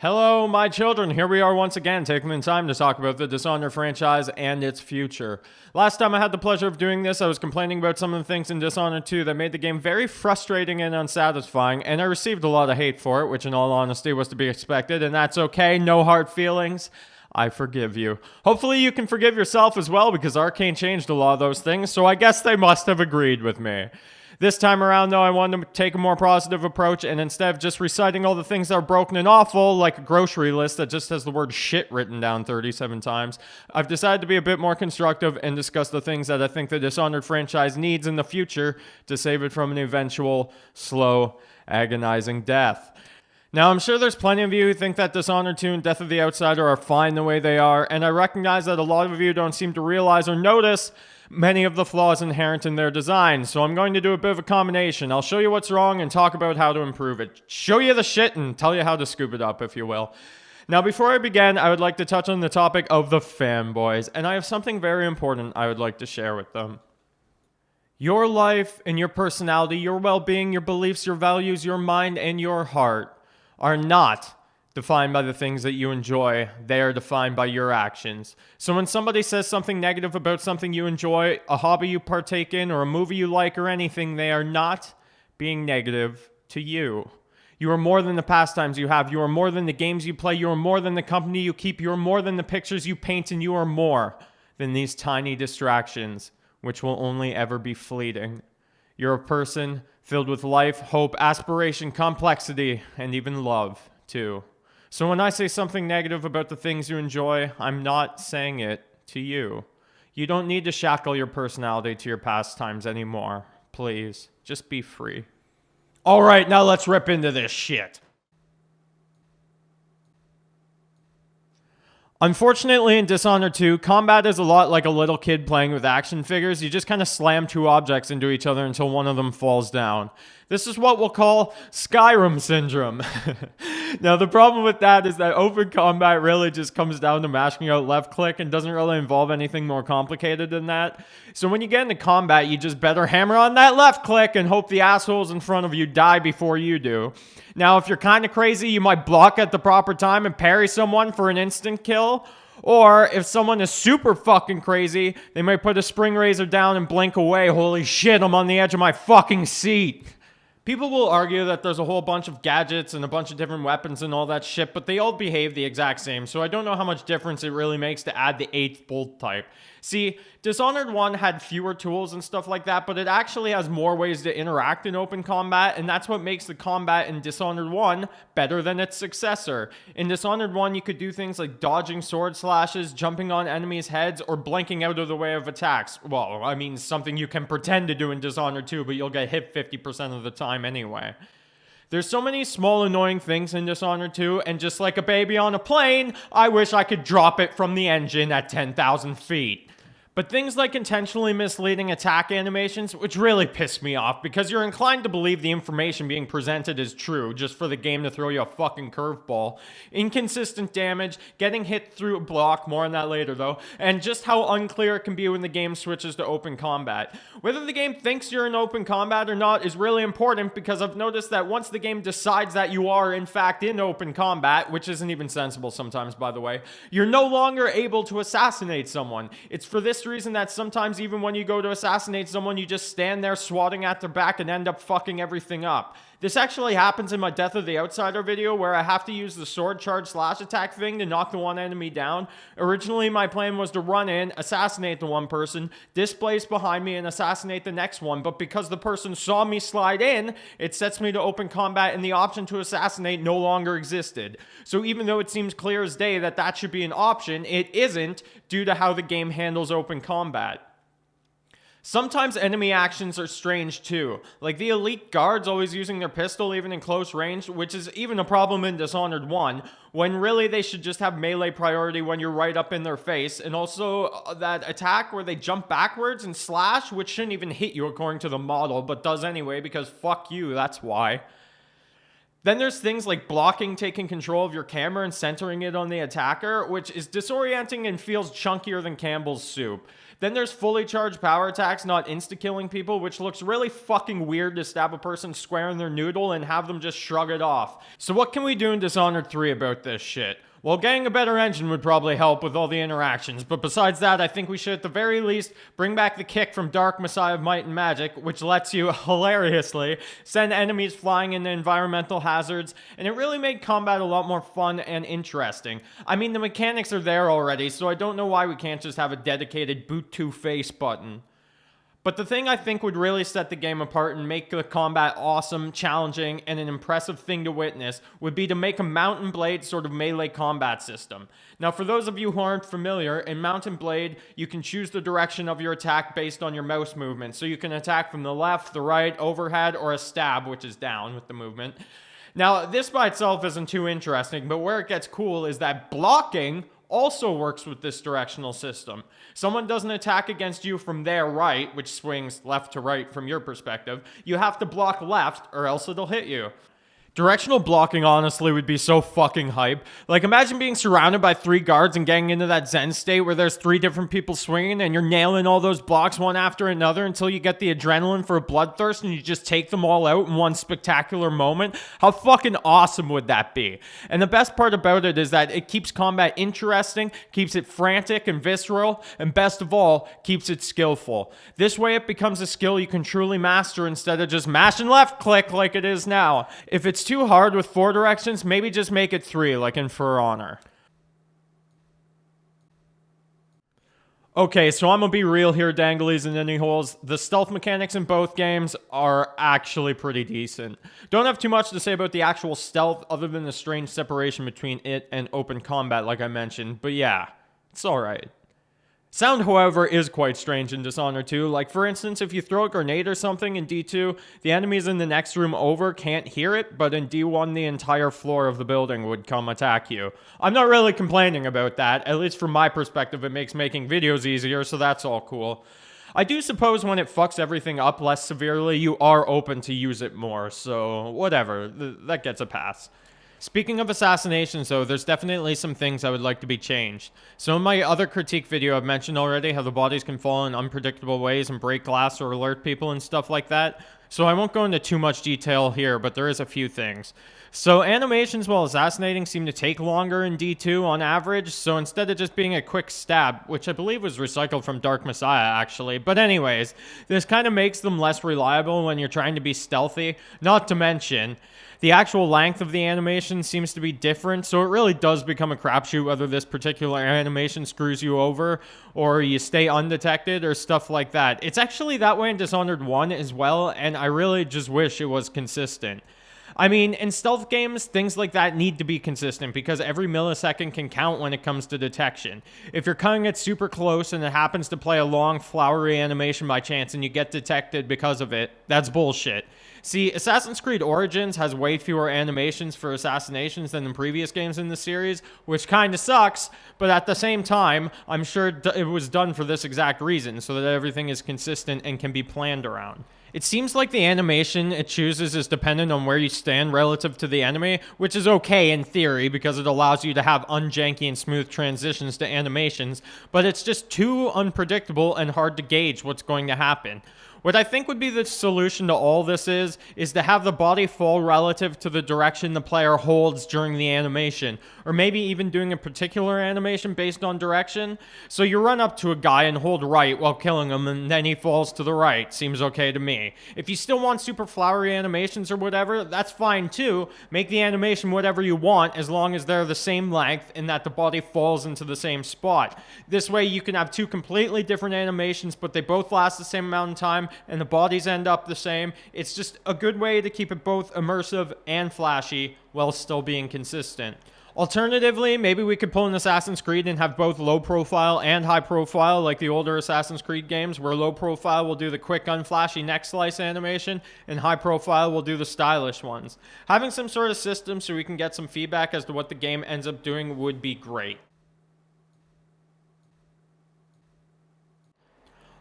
Hello, my children. Here we are once again, taking the time to talk about the Dishonored franchise and its future. Last time I had the pleasure of doing this, I was complaining about some of the things in Dishonored 2 that made the game very frustrating and unsatisfying, and I received a lot of hate for it, which in all honesty was to be expected, and that's okay, no hard feelings. I forgive you. Hopefully you can forgive yourself as well, because Arcane changed a lot of those things, so I guess they must have agreed with me. This time around, though, I wanted to take a more positive approach, and instead of just reciting all the things that are broken and awful, like a grocery list that just has the word shit written down 37 times, I've decided to be a bit more constructive and discuss the things that I think the Dishonored franchise needs in the future to save it from an eventual, slow, agonizing death. Now, I'm sure there's plenty of you who think that Dishonored 2 and Death of the Outsider are fine the way they are, and I recognize that a lot of you don't seem to realize or notice many of the flaws inherent in their design, so I'm going to do a bit of a combination. I'll show you what's wrong and talk about how to improve it. Show you the shit and tell you how to scoop it up, if you will. Now, before I begin, I would like to touch on the topic of the fanboys, and I have something very important I would like to share with them. Your life and your personality, your well-being, your beliefs, your values, your mind, and your heart are not defined by the things that you enjoy. They are defined by your actions. So when somebody says something negative about something you enjoy, a hobby you partake in, or a movie you like, or anything, they are not being negative to you. You are more than the pastimes you have. You are more than the games you play. You are more than the company you keep. You are more than the pictures you paint, and you are more than these tiny distractions, which will only ever be fleeting. You're a person filled with life, hope, aspiration, complexity, and even love, too. So when I say something negative about the things you enjoy, I'm not saying it to you. You don't need to shackle your personality to your pastimes anymore. Please, just be free. All right, now let's rip into this shit. Unfortunately, in Dishonored 2, combat is a lot like a little kid playing with action figures. You just kind of slam two objects into each other until one of them falls down. This is what we'll call Skyrim syndrome. Now, the problem with that is that open combat really just comes down to mashing out left click and doesn't really involve anything more complicated than that. So when you get into combat, you just better hammer on that left click and hope the assholes in front of you die before you do. Now, if you're kind of crazy, you might block at the proper time and parry someone for an instant kill. Or if someone is super fucking crazy, they might put a spring razor down and blink away. Holy shit, I'm on the edge of my fucking seat. People will argue that there's a whole bunch of gadgets and a bunch of different weapons and all that shit, but they all behave the exact same, so I don't know how much difference it really makes to add the 8th bolt type. See, Dishonored 1 had fewer tools and stuff like that, but it actually has more ways to interact in open combat, and that's what makes the combat in Dishonored 1 better than its successor. In Dishonored 1, you could do things like dodging sword slashes, jumping on enemies' heads, or blinking out of the way of attacks. Well, I mean, something you can pretend to do in Dishonored 2, but you'll get hit 50% of the time anyway. There's so many small annoying things in Dishonored 2, and just like a baby on a plane, I wish I could drop it from the engine at 10,000 feet. But things like intentionally misleading attack animations, which really piss me off, because you're inclined to believe the information being presented is true, just for the game to throw you a fucking curveball. Inconsistent damage, getting hit through a block, more on that later though, and just how unclear it can be when the game switches to open combat. Whether the game thinks you're in open combat or not is really important, because I've noticed that once the game decides that you are in fact in open combat, which isn't even sensible sometimes by the way, you're no longer able to assassinate someone. It's for this reason that sometimes even when you go to assassinate someone, you just stand there swatting at their back and end up fucking everything up. This actually happens in my Death of the Outsider video, where I have to use the sword charge slash attack thing to knock the one enemy down. Originally, my plan was to run in, assassinate the one person, displace behind me, and assassinate the next one, but because the person saw me slide in, it sets me to open combat and the option to assassinate no longer existed. So even though it seems clear as day that that should be an option, it isn't, due to how the game handles open combat. Sometimes enemy actions are strange too, like the elite guards always using their pistol even in close range, which is even a problem in Dishonored 1, when really they should just have melee priority when you're right up in their face, and also that attack where they jump backwards and slash, which shouldn't even hit you according to the model, but does anyway because fuck you, that's why. Then there's things like blocking, taking control of your camera and centering it on the attacker, which is disorienting and feels chunkier than Campbell's soup. Then there's fully charged power attacks, not insta-killing people, which looks really fucking weird to stab a person square in their noodle and have them just shrug it off. So what can we do in Dishonored 3 about this shit? Well, getting a better engine would probably help with all the interactions, but besides that, I think we should at the very least bring back the kick from Dark Messiah of Might and Magic, which lets you, hilariously, send enemies flying into environmental hazards, and it really made combat a lot more fun and interesting. I mean, the mechanics are there already, so I don't know why we can't just have a dedicated boot to face button. But the thing I think would really set the game apart and make the combat awesome, challenging, and an impressive thing to witness would be to make a Mount and Blade sort of melee combat system. Now, for those of you who aren't familiar, in Mount and Blade, you can choose the direction of your attack based on your mouse movement. So you can attack from the left, the right, overhead, or a stab, which is down with the movement. Now, this by itself isn't too interesting, but where it gets cool is that blocking also works with this directional system. Someone doesn't attack against you from their right, which swings left to right from your perspective. You have to block left or else it'll hit you. Directional blocking, honestly, would be so fucking hype. Like, imagine being surrounded by 3 guards and getting into that zen state where there's 3 different people swinging and you're nailing all those blocks one after another until you get the adrenaline for a bloodthirst and you just take them all out in one spectacular moment. How fucking awesome would that be? And the best part about it is that it keeps combat interesting, keeps it frantic and visceral, and best of all, keeps it skillful. This way it becomes a skill you can truly master instead of just mashing left click like it is now. If it's too hard with 4 directions, maybe just make it 3 like in For Honor. Okay, so I'm gonna be real here, danglies and any holes. The stealth mechanics in both games are actually pretty decent. Don't have too much to say about the actual stealth other than the strange separation between it and open combat like I mentioned, but yeah, it's alright. Sound, however, is quite strange in Dishonored 2. Like, for instance, if you throw a grenade or something in D2, the enemies in the next room over can't hear it, but in D1, the entire floor of the building would come attack you. I'm not really complaining about that. At least from my perspective, it makes making videos easier, so that's all cool. I do suppose when it fucks everything up less severely, you are open to use it more, so whatever. That gets a pass. Speaking of assassinations though, there's definitely some things I would like to be changed. So in my other critique video I've mentioned already how the bodies can fall in unpredictable ways and break glass or alert people and stuff like that. So I won't go into too much detail here, but there is a few things. So animations while assassinating seem to take longer in D2 on average, so instead of just being a quick stab, which I believe was recycled from Dark Messiah actually, but anyways, this kind of makes them less reliable when you're trying to be stealthy, not to mention the actual length of the animation seems to be different, so it really does become a crapshoot whether this particular animation screws you over or you stay undetected or stuff like that. It's actually that way in Dishonored 1 as well, and I really just wish it was consistent. I mean, in stealth games, things like that need to be consistent because every millisecond can count when it comes to detection. If you're cutting it super close and it happens to play a long, flowery animation by chance and you get detected because of it, that's bullshit. See, Assassin's Creed Origins has way fewer animations for assassinations than in previous games in the series, which kinda sucks, but at the same time, I'm sure it was done for this exact reason, so that everything is consistent and can be planned around. It seems like the animation it chooses is dependent on where you stand relative to the enemy, which is okay in theory because it allows you to have unjanky and smooth transitions to animations, but it's just too unpredictable and hard to gauge what's going to happen. What I think would be the solution to all this is to have the body fall relative to the direction the player holds during the animation, or maybe even doing a particular animation based on direction. So you run up to a guy and hold right while killing him, and then he falls to the right. Seems okay to me. If you still want super flowery animations or whatever, that's fine too. Make the animation whatever you want as long as they're the same length and that the body falls into the same spot. This way you can have 2 completely different animations, but they both last the same amount of time, and the bodies end up the same. It's just a good way to keep it both immersive and flashy while still being consistent. Alternatively, maybe we could pull an Assassin's Creed and have both low profile and high profile like the older Assassin's Creed games, where low profile will do the quick unflashy neck slice animation and high profile will do the stylish ones. Having some sort of system so we can get some feedback as to what the game ends up doing would be great.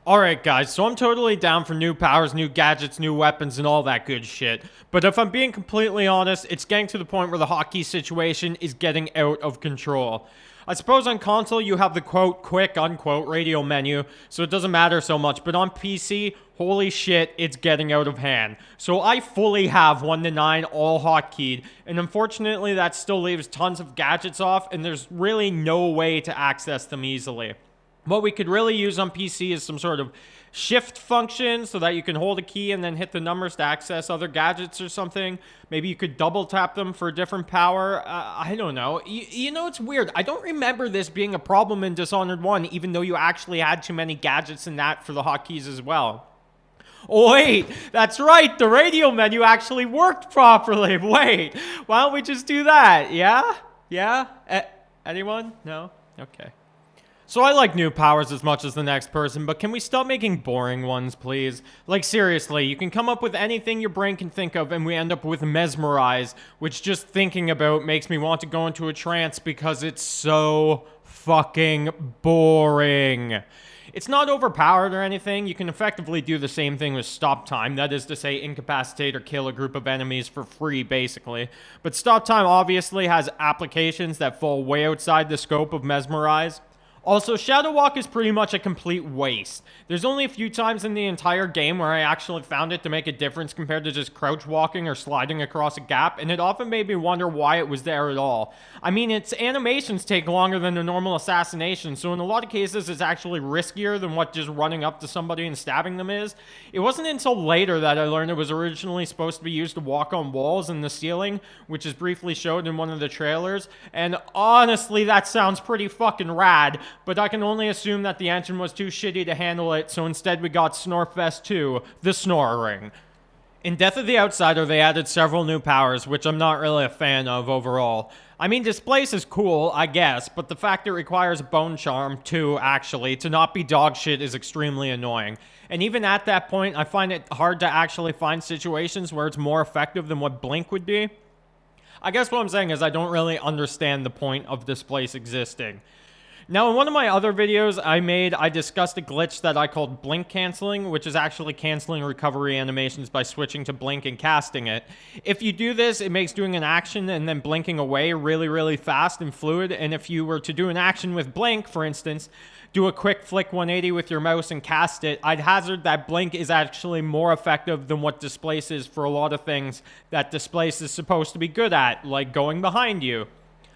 Alright guys, so I'm totally down for new powers, new gadgets, new weapons, and all that good shit. But if I'm being completely honest, it's getting to the point where the hotkey situation is getting out of control. I suppose on console you have the quote, quick, unquote, radio menu, so it doesn't matter so much, but on PC, holy shit, it's getting out of hand. So I fully have 1 to 9 all hotkeyed, and unfortunately that still leaves tons of gadgets off, and there's really no way to access them easily. What we could really use on PC is some sort of shift function so that you can hold a key and then hit the numbers to access other gadgets or something. Maybe you could double tap them for a different power. I don't know. You know, it's weird. I don't remember this being a problem in Dishonored 1, even though you actually had too many gadgets in that for the hotkeys as well. Oh, wait, that's right. The radio menu actually worked properly. Wait, why don't we just do that? Yeah? Yeah? Anyone? No? Okay. So I like new powers as much as the next person, but can we stop making boring ones, please? Like, seriously, you can come up with anything your brain can think of, and we end up with Mesmerize, which just thinking about makes me want to go into a trance because it's so fucking boring. It's not overpowered or anything. You can effectively do the same thing with Stop Time, that is to say incapacitate or kill a group of enemies for free, basically. But Stop Time obviously has applications that fall way outside the scope of Mesmerize. Also, Shadow Walk is pretty much a complete waste. There's only a few times in the entire game where I actually found it to make a difference compared to just crouch walking or sliding across a gap, and it often made me wonder why it was there at all. I mean, its animations take longer than a normal assassination, so in a lot of cases it's actually riskier than what just running up to somebody and stabbing them is. It wasn't until later that I learned it was originally supposed to be used to walk on walls and the ceiling, which is briefly showed in one of the trailers, and honestly, that sounds pretty fucking rad. But I can only assume that the engine was too shitty to handle it, so instead we got Snorfest 2, the Snoring. In Death of the Outsider, they added several new powers, which I'm not really a fan of overall. I mean, Displace is cool, I guess, but the fact it requires Bone Charm, too, actually, to not be dog shit is extremely annoying. And even at that point, I find it hard to actually find situations where it's more effective than what Blink would be. I guess what I'm saying is I don't really understand the point of Displace existing. Now, in one of my other videos I discussed a glitch that I called blink canceling, which is actually canceling recovery animations by switching to blink and casting it. If you do this, it makes doing an action and then blinking away really, really fast and fluid, and if you were to do an action with blink, for instance, do a quick flick 180 with your mouse and cast it, I'd hazard that blink is actually more effective than what Displace is for a lot of things that Displace is supposed to be good at, like going behind you.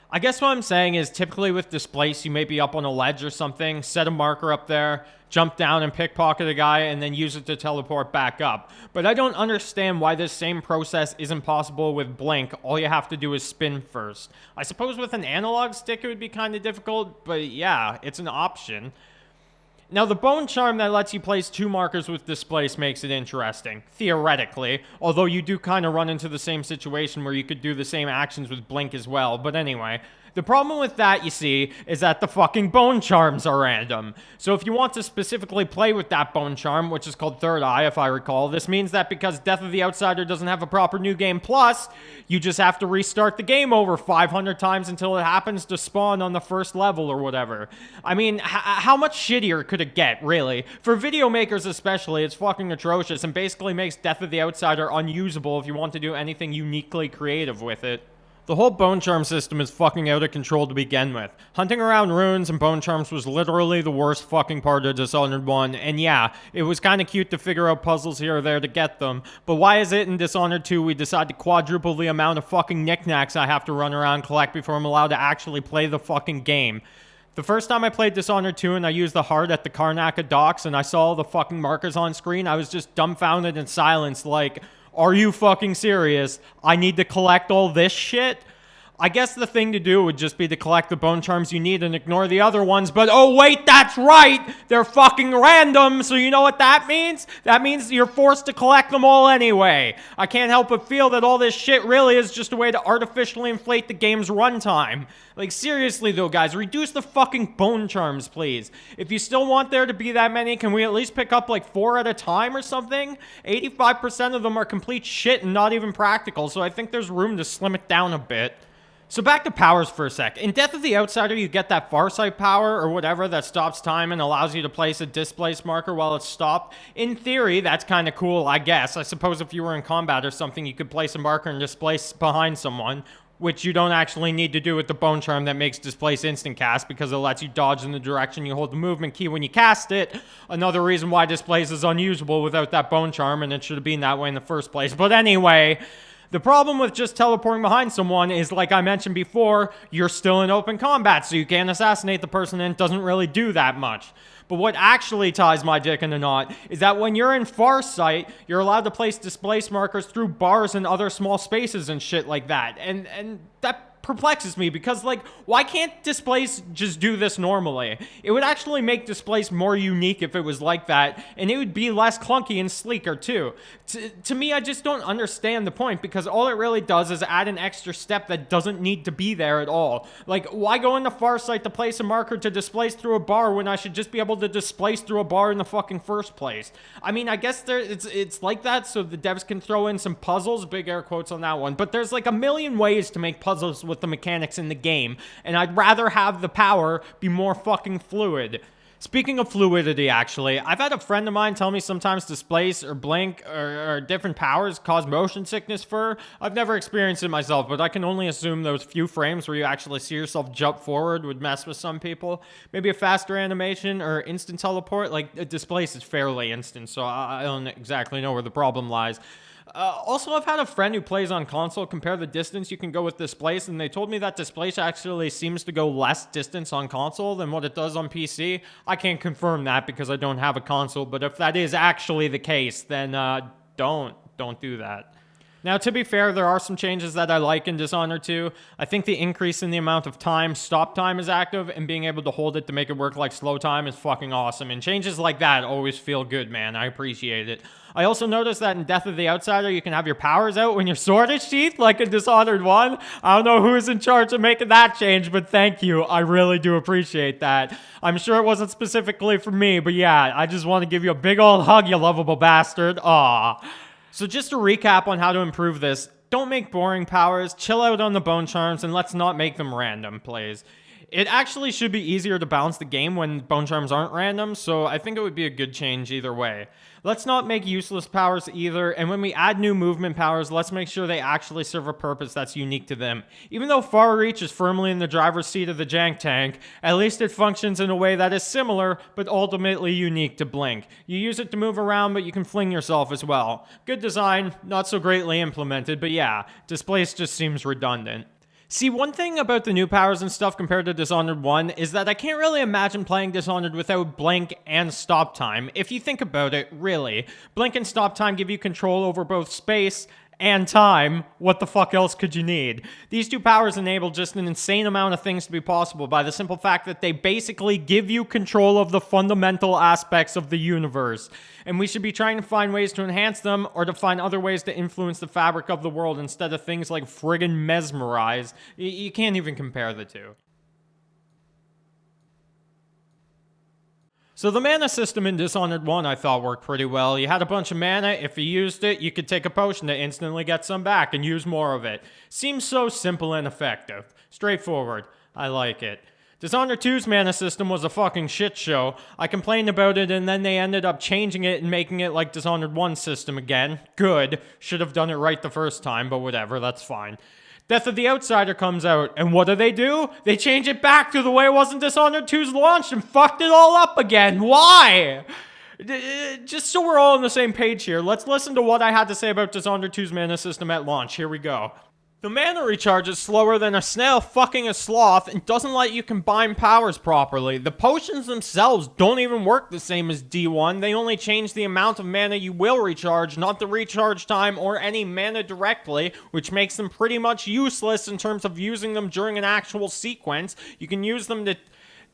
I guess what I'm saying is typically with Displace, you may be up on a ledge or something, set a marker up there, jump down and pickpocket a guy, and then use it to teleport back up. But I don't understand why this same process isn't possible with Blink. All you have to do is spin first. I suppose with an analog stick it would be kind of difficult, but yeah, it's an option. Now, the Bone Charm that lets you place 2 markers with Displace makes it interesting, theoretically, although you do kind of run into the same situation where you could do the same actions with Blink as well, but anyway. The problem with that, you see, is that the fucking Bone Charms are random. So if you want to specifically play with that Bone Charm, which is called Third Eye, if I recall, this means that because Death of the Outsider doesn't have a proper New Game Plus, you just have to restart the game over 500 times until it happens to spawn on the first level or whatever. I mean, how much shittier could it get, really? For video makers especially, it's fucking atrocious and basically makes Death of the Outsider unusable if you want to do anything uniquely creative with it. The whole Bone Charm system is fucking out of control to begin with. Hunting around ruins and Bone Charms was literally the worst fucking part of Dishonored 1, and yeah, it was kinda cute to figure out puzzles here or there to get them, but why is it in Dishonored 2 we decide to quadruple the amount of fucking knickknacks I have to run around and collect before I'm allowed to actually play the fucking game? The first time I played Dishonored 2 and I used the heart at the Karnaca docks and I saw all the fucking markers on screen, I was just dumbfounded and silenced like, are you fucking serious? I need to collect all this shit? I guess the thing to do would just be to collect the Bone Charms you need and ignore the other ones, but oh wait, that's right! They're fucking random, so you know what that means? That means you're forced to collect them all anyway. I can't help but feel that all this shit really is just a way to artificially inflate the game's runtime. Like, seriously though, guys, reduce the fucking Bone Charms, please. If you still want there to be that many, can we at least pick up like 4 at a time or something? 85% of them are complete shit and not even practical, so I think there's room to slim it down a bit. So back to powers for a sec. In Death of the Outsider, you get that Farsight power or whatever that stops time and allows you to place a displace marker while it's stopped. In theory, that's kind of cool, I guess. I suppose if you were in combat or something, you could place a marker and displace behind someone, which you don't actually need to do with the Bone Charm that makes displace instant cast because it lets you dodge in the direction you hold the movement key when you cast it. Another reason why displace is unusable without that Bone Charm, and it should have been that way in the first place. But anyway, the problem with just teleporting behind someone is, like I mentioned before, you're still in open combat, so you can't assassinate the person and it doesn't really do that much. But what actually ties my dick in a knot is that when you're in Farsight, you're allowed to place displace markers through bars and other small spaces and shit like that. And that perplexes me because, like, why can't displace just do this normally? It would actually make displace more unique if it was like that, and it would be less clunky and sleeker too. To me, I just don't understand the point, because all it really does is add an extra step that doesn't need to be there at all. Like, why go into Farsight to place a marker to displace through a bar when I should just be able to displace through a bar in the fucking first place? I mean, I guess it's like that so the devs can throw in some puzzles, big air quotes on that one, but there's like a million ways to make puzzles with the mechanics in the game, and I'd rather have the power be more fucking fluid. Speaking of fluidity, actually, I've had a friend of mine tell me sometimes displace or blink or different powers cause motion sickness for her. I've never experienced it myself, but I can only assume those few frames where you actually see yourself jump forward would mess with some people. Maybe a faster animation or instant teleport. Like, displace is fairly instant, so I don't exactly know where the problem lies. Also, I've had a friend who plays on console compare the distance you can go with displace, and they told me that displace actually seems to go less distance on console than what it does on PC. I can't confirm that because I don't have a console, but if that is actually the case, then don't do that. Now, to be fair, there are some changes that I like in Dishonored 2. I think the increase in the amount of time stop time is active, and being able to hold it to make it work like slow time is fucking awesome. And changes like that always feel good, man. I appreciate it. I also noticed that in Death of the Outsider, you can have your powers out when your sword is sheathed, like in Dishonored 1. I don't know who's in charge of making that change, but thank you. I really do appreciate that. I'm sure it wasn't specifically for me, but yeah, I just want to give you a big old hug, you lovable bastard. Aww. So just to recap on how to improve this, don't make boring powers, chill out on the Bone Charms, and let's not make them random, please. It actually should be easier to balance the game when Bone Charms aren't random, so I think it would be a good change either way. Let's not make useless powers either, and when we add new movement powers, let's make sure they actually serve a purpose that's unique to them. Even though Far Reach is firmly in the driver's seat of the jank tank, at least it functions in a way that is similar, but ultimately unique to Blink. You use it to move around, but you can fling yourself as well. Good design, not so greatly implemented, but yeah, displace just seems redundant. See, one thing about the new powers and stuff compared to Dishonored 1 is that I can't really imagine playing Dishonored without Blink and Stop Time. If you think about it, really. Blink and Stop Time give you control over both space and time. What the fuck else could you need? These two powers enable just an insane amount of things to be possible by the simple fact that they basically give you control of the fundamental aspects of the universe. And we should be trying to find ways to enhance them or to find other ways to influence the fabric of the world instead of things like friggin' mesmerize. You can't even compare the two. So the mana system in Dishonored 1 I thought worked pretty well. You had a bunch of mana, if you used it, you could take a potion to instantly get some back and use more of it. Seems so simple and effective. Straightforward. I like it. Dishonored 2's mana system was a fucking shit show. I complained about it and then they ended up changing it and making it like Dishonored 1's system again. Good. Should have done it right the first time, but whatever, that's fine. Death of the Outsider comes out, and what do? They change it back to the way it was in Dishonored 2's launch and fucked it all up again. Why? Just so we're all on the same page here, let's listen to what I had to say about Dishonored 2's mana system at launch. Here we go. The mana recharge is slower than a snail fucking a sloth and doesn't let you combine powers properly. The potions themselves don't even work the same as D1. They only change the amount of mana you will recharge, not the recharge time or any mana directly, which makes them pretty much useless in terms of using them during an actual sequence. You can use them to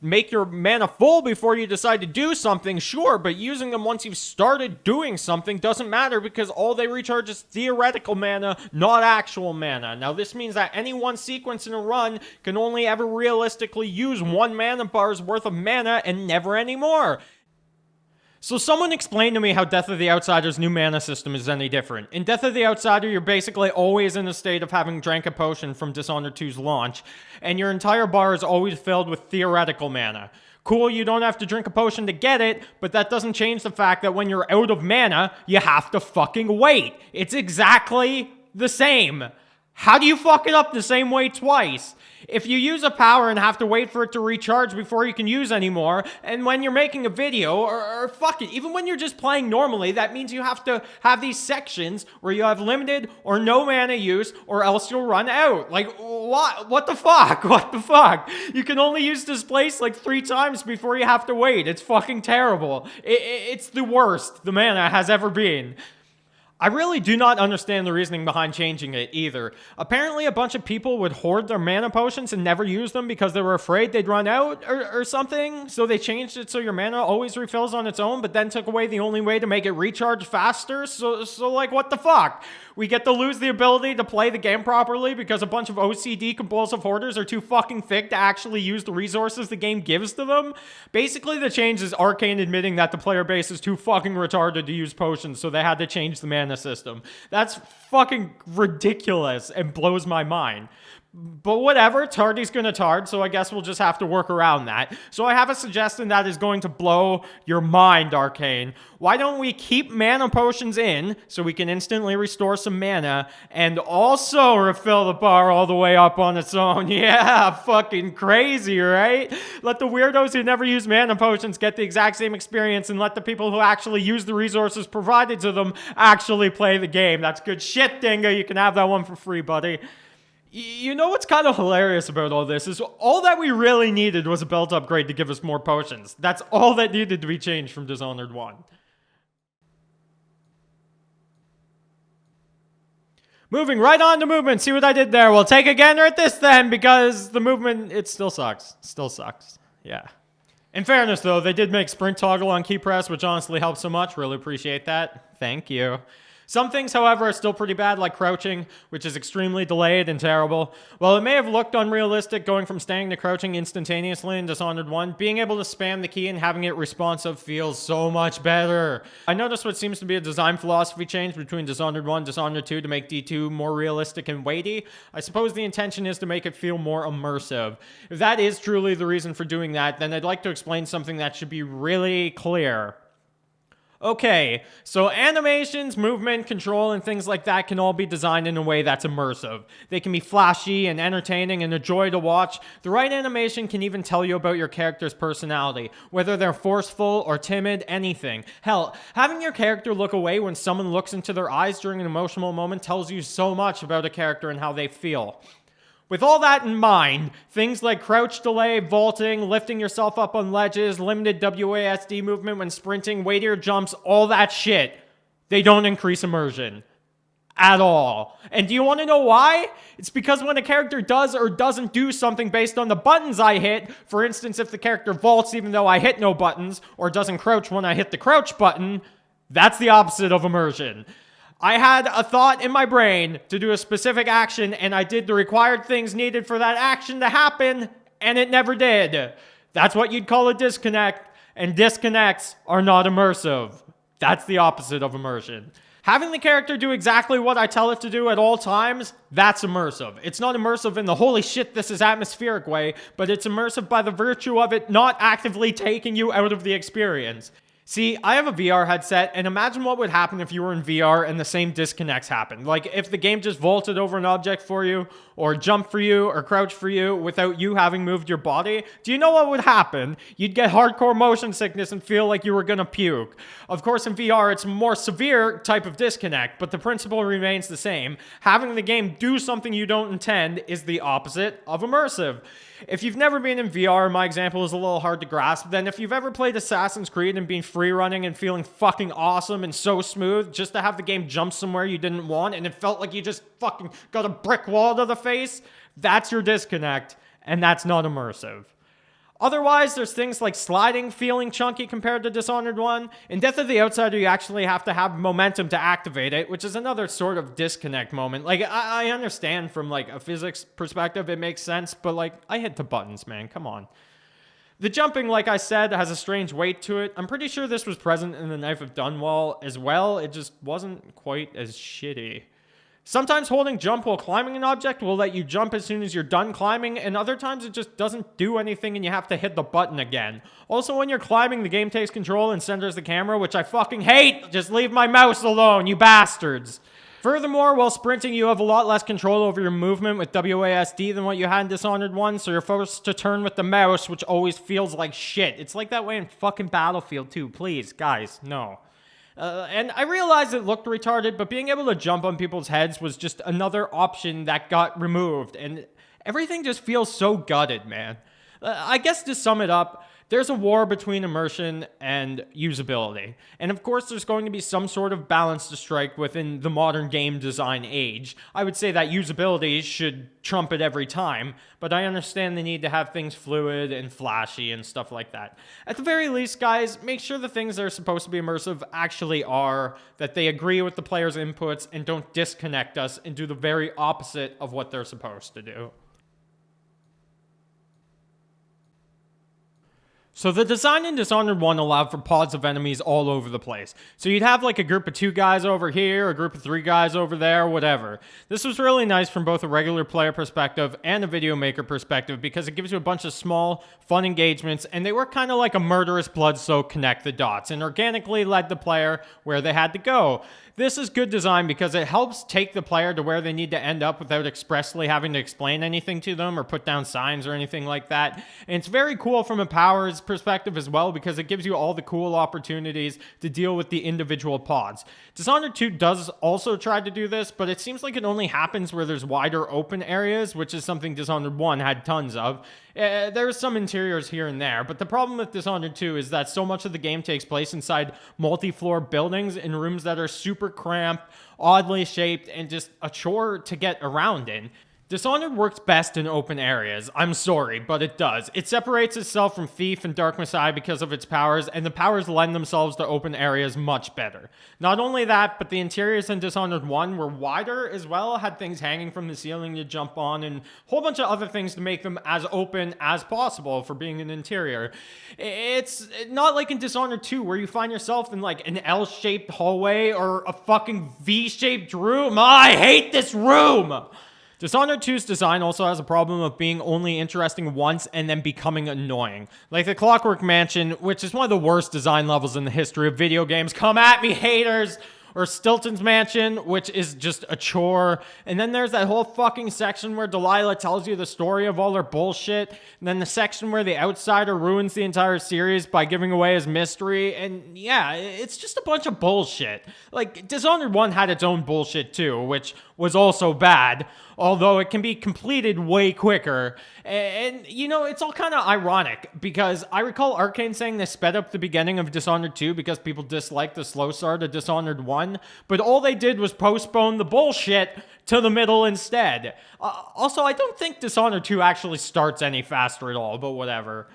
make your mana full before you decide to do something, sure, but using them once you've started doing something doesn't matter because all they recharge is theoretical mana, not actual mana. Now, this means that any one sequence in a run can only ever realistically use one mana bar's worth of mana and never any more. So someone explained to me how Death of the Outsider's new mana system is any different. In Death of the Outsider, you're basically always in a state of having drank a potion from Dishonored 2's launch, and your entire bar is always filled with theoretical mana. Cool, you don't have to drink a potion to get it, but that doesn't change the fact that when you're out of mana, you have to fucking wait. It's exactly the same. How do you fuck it up the same way twice? If you use a power and have to wait for it to recharge before you can use anymore, and when you're making a video, or fuck it, even when you're just playing normally, that means you have to have these sections where you have limited or no mana use, or else you'll run out. Like, what? What the fuck? What the fuck? You can only use this place like 3 times before you have to wait. It's fucking terrible. It's the worst the mana has ever been. I really do not understand the reasoning behind changing it either. Apparently a bunch of people would hoard their mana potions and never use them because they were afraid they'd run out or something. So they changed it so your mana always refills on its own, but then took away the only way to make it recharge faster. So like, what the fuck? We get to lose the ability to play the game properly because a bunch of OCD compulsive hoarders are too fucking thick to actually use the resources the game gives to them. Basically, the change is Arcane admitting that the player base is too fucking retarded to use potions, so they had to change the mana system. That's fucking ridiculous and blows my mind. But whatever, Tardy's gonna tard, so I guess we'll just have to work around that. So I have a suggestion that is going to blow your mind, Arcane. Why don't we keep mana potions in, so we can instantly restore some mana, and also refill the bar all the way up on its own? Yeah, fucking crazy, right? Let the weirdos who never use mana potions get the exact same experience, and let the people who actually use the resources provided to them actually play the game. That's good shit, Dingo. You can have that one for free, buddy. You know what's kind of hilarious about all this is all that we really needed was a belt upgrade to give us more potions. That's all that needed to be changed from Dishonored 1. Moving right on to movement. See what I did there? We'll take a gander at this then, because the movement, it still sucks. Still sucks. Yeah. In fairness, though, they did make sprint toggle on key press, which honestly helps so much. Really appreciate that. Thank you. Some things, however, are still pretty bad, like crouching, which is extremely delayed and terrible. While it may have looked unrealistic going from standing to crouching instantaneously in Dishonored 1, being able to spam the key and having it responsive feels so much better. I noticed what seems to be a design philosophy change between Dishonored 1 and Dishonored 2 to make D2 more realistic and weighty. I suppose the intention is to make it feel more immersive. If that is truly the reason for doing that, then I'd like to explain something that should be really clear. Okay, so animations, movement, control, and things like that can all be designed in a way that's immersive. They can be flashy and entertaining and a joy to watch. The right animation can even tell you about your character's personality, whether they're forceful or timid, anything. Hell, having your character look away when someone looks into their eyes during an emotional moment tells you so much about a character and how they feel. With all that in mind, things like crouch delay, vaulting, lifting yourself up on ledges, limited WASD movement when sprinting, weightier jumps, all that shit, they don't increase immersion. At all. And do you want to know why? It's because when a character does or doesn't do something based on the buttons I hit, for instance, if the character vaults even though I hit no buttons, or doesn't crouch when I hit the crouch button, that's the opposite of immersion. I had a thought in my brain to do a specific action, and I did the required things needed for that action to happen, and it never did. That's what you'd call a disconnect, and disconnects are not immersive. That's the opposite of immersion. Having the character do exactly what I tell it to do at all times, that's immersive. It's not immersive in the holy shit this is atmospheric way, but it's immersive by the virtue of it not actively taking you out of the experience. See, I have a VR headset, and imagine what would happen if you were in VR and the same disconnects happened. Like, if the game just vaulted over an object for you, or jumped for you, or crouched for you without you having moved your body. Do you know what would happen? You'd get hardcore motion sickness and feel like you were gonna puke. Of course, in VR, it's a more severe type of disconnect, but the principle remains the same. Having the game do something you don't intend is the opposite of immersive. If you've never been in VR, my example is a little hard to grasp, then if you've ever played Assassin's Creed and been free running and feeling fucking awesome and so smooth, just to have the game jump somewhere you didn't want and it felt like you just fucking got a brick wall to the face, that's your disconnect, and that's not immersive. Otherwise, there's things like sliding feeling chunky compared to Dishonored 1. In Death of the Outsider, you actually have to have momentum to activate it, which is another sort of disconnect moment. Like, I understand from, like, a physics perspective, it makes sense, but, like, I hit the buttons, man. Come on. The jumping, like I said, has a strange weight to it. I'm pretty sure this was present in the Knife of Dunwall as well. It just wasn't quite as shitty. Sometimes holding jump while climbing an object will let you jump as soon as you're done climbing, and other times it just doesn't do anything and you have to hit the button again. Also, when you're climbing, the game takes control and centers the camera, which I fucking hate! Just leave my mouse alone, you bastards! Furthermore, while sprinting, you have a lot less control over your movement with WASD than what you had in Dishonored 1, so you're forced to turn with the mouse, which always feels like shit. It's like that way in fucking Battlefield 2. Please, guys, no. And I realized it looked retarded, but being able to jump on people's heads was just another option that got removed, and everything just feels so gutted, man. I guess to sum it up, there's a war between immersion and usability. And of course, there's going to be some sort of balance to strike within the modern game design age. I would say that usability should trump it every time, but I understand the need to have things fluid and flashy and stuff like that. At the very least, guys, make sure the things that are supposed to be immersive actually are, that they agree with the player's inputs and don't disconnect us and do the very opposite of what they're supposed to do. So the design in Dishonored 1 allowed for pods of enemies all over the place. So you'd have like a group of 2 guys over here, a group of 3 guys over there, whatever. This was really nice from both a regular player perspective and a video maker perspective because it gives you a bunch of small, fun engagements, and they were kind of like a murderous blood-soaked connect the dots and organically led the player where they had to go. This is good design because it helps take the player to where they need to end up without expressly having to explain anything to them or put down signs or anything like that. And it's very cool from a powers perspective as well because it gives you all the cool opportunities to deal with the individual pods. Dishonored 2 does also try to do this, but it seems like it only happens where there's wider open areas, which is something Dishonored 1 had tons of. There's some interiors here and there, but the problem with Dishonored 2 is that so much of the game takes place inside multi-floor buildings in rooms that are super cramped, oddly shaped, and just a chore to get around in. Dishonored works best in open areas. I'm sorry, but it does. It separates itself from Thief and Dark Messiah because of its powers, and the powers lend themselves to open areas much better. Not only that, but the interiors in Dishonored 1 were wider as well, had things hanging from the ceiling to jump on, and a whole bunch of other things to make them as open as possible for being an interior. It's not like in Dishonored 2 where you find yourself in like an L-shaped hallway or a fucking V-shaped room. I hate this room! Dishonored 2's design also has a problem of being only interesting once and then becoming annoying. Like the Clockwork Mansion, which is one of the worst design levels in the history of video games. Come at me, haters! Or Stilton's Mansion, which is just a chore. And then there's that whole fucking section where Delilah tells you the story of all her bullshit. And then the section where the outsider ruins the entire series by giving away his mystery. And yeah, it's just a bunch of bullshit. Like, Dishonored 1 had its own bullshit too, which was also bad. Although it can be completed way quicker. And you know, it's all kind of ironic, because I recall Arcane saying they sped up the beginning of Dishonored 2 because people disliked the slow start of Dishonored 1, but all they did was postpone the bullshit to the middle instead. Also, I don't think Dishonored 2 actually starts any faster at all, but whatever.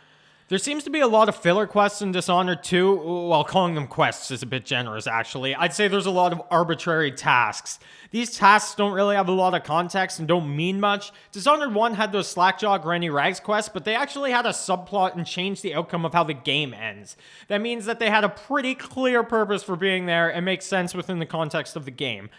There seems to be a lot of filler quests in Dishonored 2. Well, calling them quests is a bit generous, actually. I'd say there's a lot of arbitrary tasks. These tasks don't really have a lot of context and don't mean much. Dishonored 1 had those Slackjaw Granny Rags quests, but they actually had a subplot and changed the outcome of how the game ends. That means that they had a pretty clear purpose for being there and makes sense within the context of the game.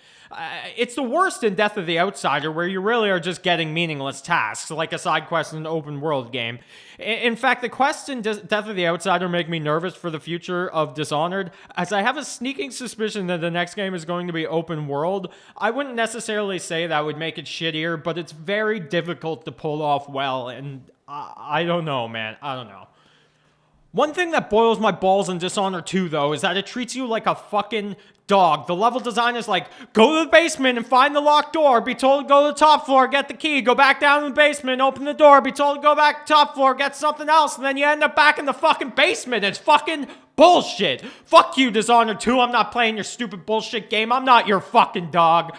It's the worst in Death of the Outsider, where you really are just getting meaningless tasks, like a side quest in an open world game. In fact, the quests in Death of the Outsider make me nervous for the future of Dishonored, as I have a sneaking suspicion that the next game is going to be open world. I wouldn't necessarily say that would make it shittier, but it's very difficult to pull off well, and I don't know, man. I don't know. One thing that boils my balls in Dishonored 2, though, is that it treats you like a fucking dog. The level design is like, go to the basement and find the locked door, be told to go to the top floor, get the key, go back down to the basement, open the door, be told to go back to the top floor, get something else, and then you end up back in the fucking basement. It's fucking bullshit. Fuck you, Dishonored 2. I'm not playing your stupid bullshit game. I'm not your fucking dog.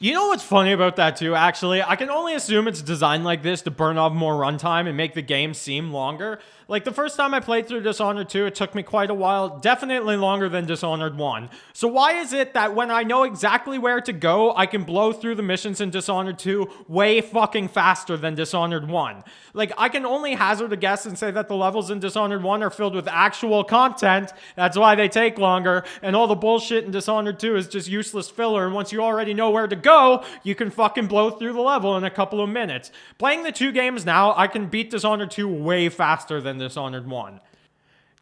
You know what's funny about that too, actually? I can only assume it's designed like this to burn off more runtime and make the game seem longer. Like, the first time I played through Dishonored 2, it took me quite a while, definitely longer than Dishonored 1. So why is it that when I know exactly where to go, I can blow through the missions in Dishonored 2 way fucking faster than Dishonored 1? Like, I can only hazard a guess and say that the levels in Dishonored 1 are filled with actual content, that's why they take longer, and all the bullshit in Dishonored 2 is just useless filler, and once you already know where to go, you can fucking blow through the level in a couple of minutes. Playing the two games now, I can beat Dishonored 2 way faster than Dishonored 1.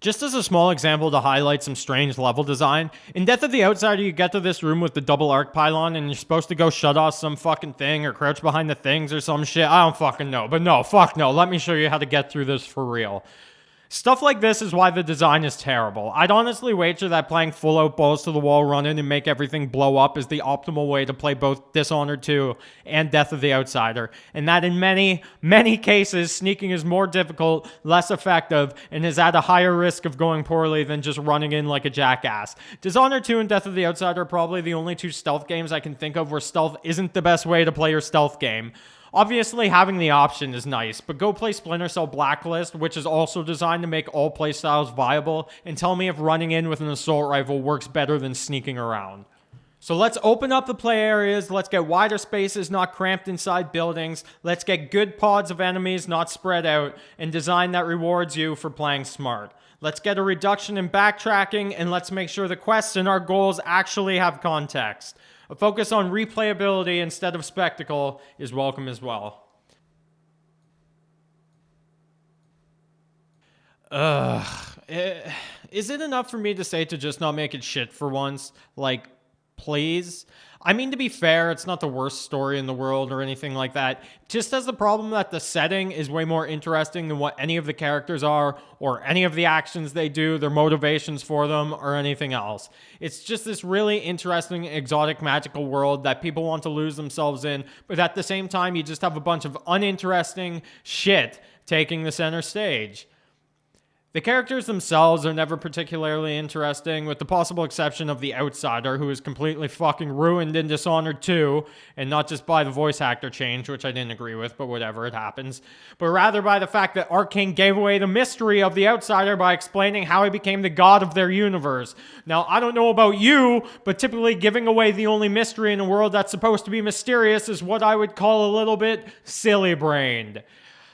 Just as a small example to highlight some strange level design, in Death of the Outsider you get to this room with the double arc pylon and you're supposed to go shut off some fucking thing or crouch behind the things or some shit. I don't fucking know, but no, fuck no, let me show you how to get through this for real. Stuff like this is why the design is terrible. I'd honestly wager that playing full out balls to the wall run in and make everything blow up is the optimal way to play both Dishonored 2 and Death of the Outsider, and that in many, many cases, sneaking is more difficult, less effective, and is at a higher risk of going poorly than just running in like a jackass. Dishonored 2 and Death of the Outsider are probably the only two stealth games I can think of where stealth isn't the best way to play your stealth game. Obviously, having the option is nice, but go play Splinter Cell Blacklist, which is also designed to make all playstyles viable, and tell me if running in with an assault rifle works better than sneaking around. So let's open up the play areas, let's get wider spaces, not cramped inside buildings, let's get good pods of enemies, not spread out, and design that rewards you for playing smart. Let's get a reduction in backtracking, and let's make sure the quests and our goals actually have context. A focus on replayability instead of spectacle is welcome as well. Is it enough for me to say to just not make it shit for once? Like, please? I mean, to be fair, it's not the worst story in the world or anything like that. Just has the problem that the setting is way more interesting than what any of the characters are, or any of the actions they do, their motivations for them, or anything else. It's just this really interesting, exotic, magical world that people want to lose themselves in, but at the same time, you just have a bunch of uninteresting shit taking the center stage. The characters themselves are never particularly interesting, with the possible exception of the Outsider, who is completely fucking ruined in Dishonored 2, and not just by the voice actor change, which I didn't agree with, but whatever, it happens, but rather by the fact that Arcane gave away the mystery of the Outsider by explaining how he became the god of their universe. Now, I don't know about you, but typically giving away the only mystery in a world that's supposed to be mysterious is what I would call a little bit silly-brained.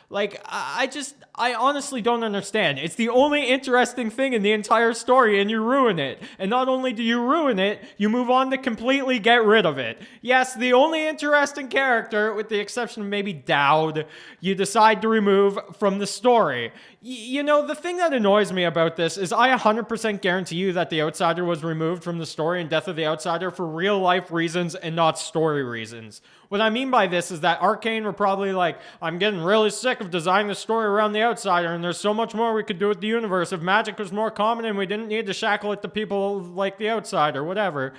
Like, I honestly don't understand. It's the only interesting thing in the entire story, and you ruin it. And not only do you ruin it, you move on to completely get rid of it. Yes, the only interesting character, with the exception of maybe Dowd, you decide to remove from the story. You know, the thing that annoys me about this is I 100% guarantee you that the Outsider was removed from the story in Death of the Outsider for real-life reasons and not story reasons. What I mean by this is that Arcane were probably like, I'm getting really sick of designing the story around the Outsider, and there's so much more we could do with the universe if magic was more common and we didn't need to shackle it to people like the Outsider, whatever.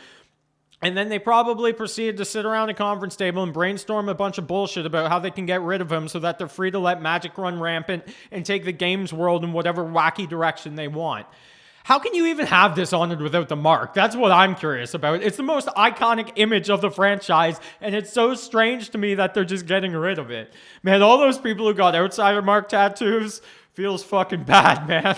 And then they probably proceeded to sit around a conference table and brainstorm a bunch of bullshit about how they can get rid of him so that they're free to let magic run rampant and take the game's world in whatever wacky direction they want. How can you even have Dishonored without the mark? That's what I'm curious about. It's the most iconic image of the franchise, and it's so strange to me that they're just getting rid of it. Man, all those people who got Outsider mark tattoos feels fucking bad, man.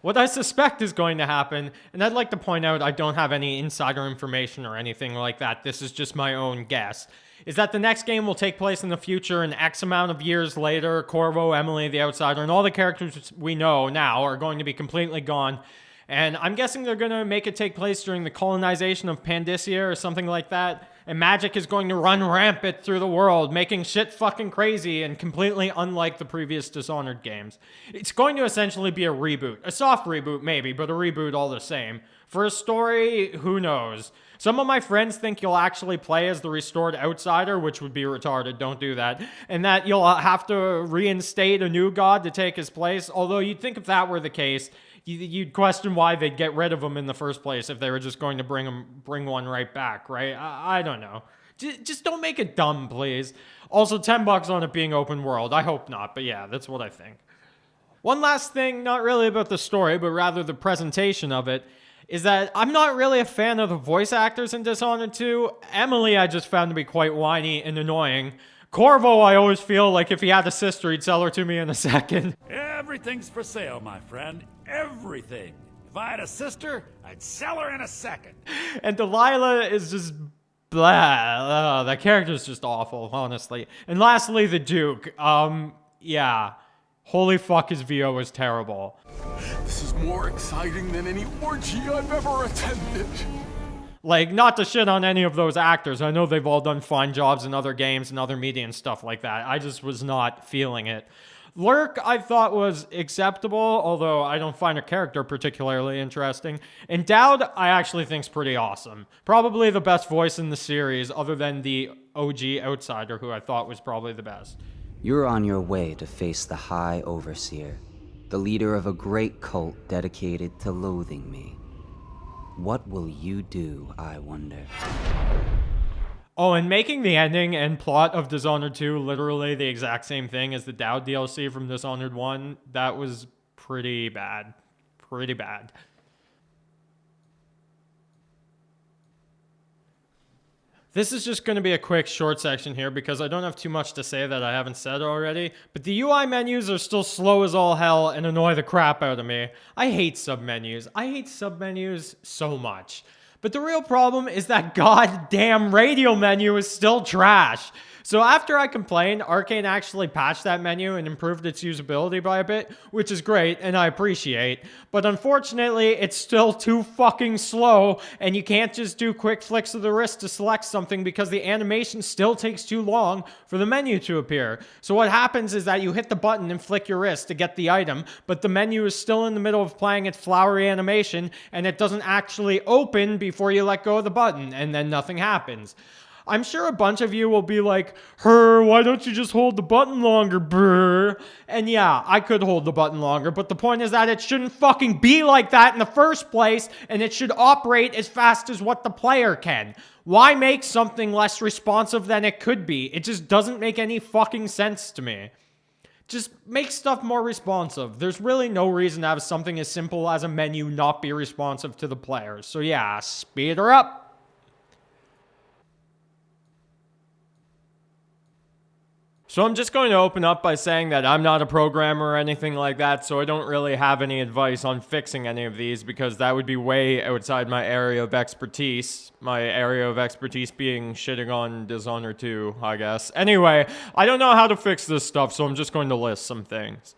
What I suspect is going to happen, and I'd like to point out I don't have any insider information or anything like that, this is just my own guess, is that the next game will take place in the future and X amount of years later, Corvo, Emily, the Outsider, and all the characters we know now are going to be completely gone. And I'm guessing they're going to make it take place during the colonization of Pandysia or something like that. And magic is going to run rampant through the world, making shit fucking crazy and completely unlike the previous Dishonored games. It's going to essentially be a reboot. A soft reboot, maybe, but a reboot all the same. For a story, who knows? Some of my friends think you'll actually play as the restored Outsider, which would be retarded, don't do that. And that you'll have to reinstate a new god to take his place, although you'd think if that were the case, you'd question why they'd get rid of him in the first place if they were just going to bring one right back, right? I don't know. Just don't make it dumb, please. Also, $10 on it being open world. I hope not, but yeah, that's what I think. One last thing, not really about the story, but rather the presentation of it. is that I'm not really a fan of the voice actors in Dishonored 2. Emily I just found to be quite whiny and annoying. Corvo, I always feel like if he had a sister, he'd sell her to me in a second. Everything's for sale, my friend. Everything. If I had a sister, I'd sell her in a second. And Delilah is just blah. That character's just awful, honestly. And lastly, the Duke. Yeah. Holy fuck, his VO was terrible. This is more exciting than any orgy I've ever attended. Like, not to shit on any of those actors. I know they've all done fine jobs in other games and other media and stuff like that. I just was not feeling it. Lurk, I thought was acceptable, although I don't find her character particularly interesting. And Dowd, I actually think's pretty awesome. Probably the best voice in the series, other than the OG Outsider, who I thought was probably the best. You're on your way to face the High Overseer, the leader of a great cult dedicated to loathing me. What will you do, I wonder? Oh, and making the ending and plot of Dishonored 2 literally the exact same thing as the Dowd DLC from Dishonored 1, that was pretty bad. Pretty bad. This is just going to be a quick short section here because I don't have too much to say that I haven't said already, but the UI menus are still slow as all hell and annoy the crap out of me. I hate submenus. I hate submenus so much. But the real problem is that goddamn radio menu is still trash. So after I complained, Arcane actually patched that menu and improved its usability by a bit, which is great and I appreciate. But unfortunately, it's still too fucking slow and you can't just do quick flicks of the wrist to select something because the animation still takes too long for the menu to appear. So what happens is that you hit the button and flick your wrist to get the item, but the menu is still in the middle of playing its flowery animation and it doesn't actually open before you let go of the button and then nothing happens. I'm sure a bunch of you will be like, why don't you just hold the button longer, brr? And yeah, I could hold the button longer, but the point is that it shouldn't fucking be like that in the first place, and it should operate as fast as what the player can. Why make something less responsive than it could be? It just doesn't make any fucking sense to me. Just make stuff more responsive. There's really no reason to have something as simple as a menu not be responsive to the players. So yeah, speed her up. So I'm just going to open up by saying that I'm not a programmer or anything like that, so I don't really have any advice on fixing any of these because that would be way outside my area of expertise. My area of expertise being shitting on Dishonored 2, I guess. Anyway, I don't know how to fix this stuff, so I'm just going to list some things.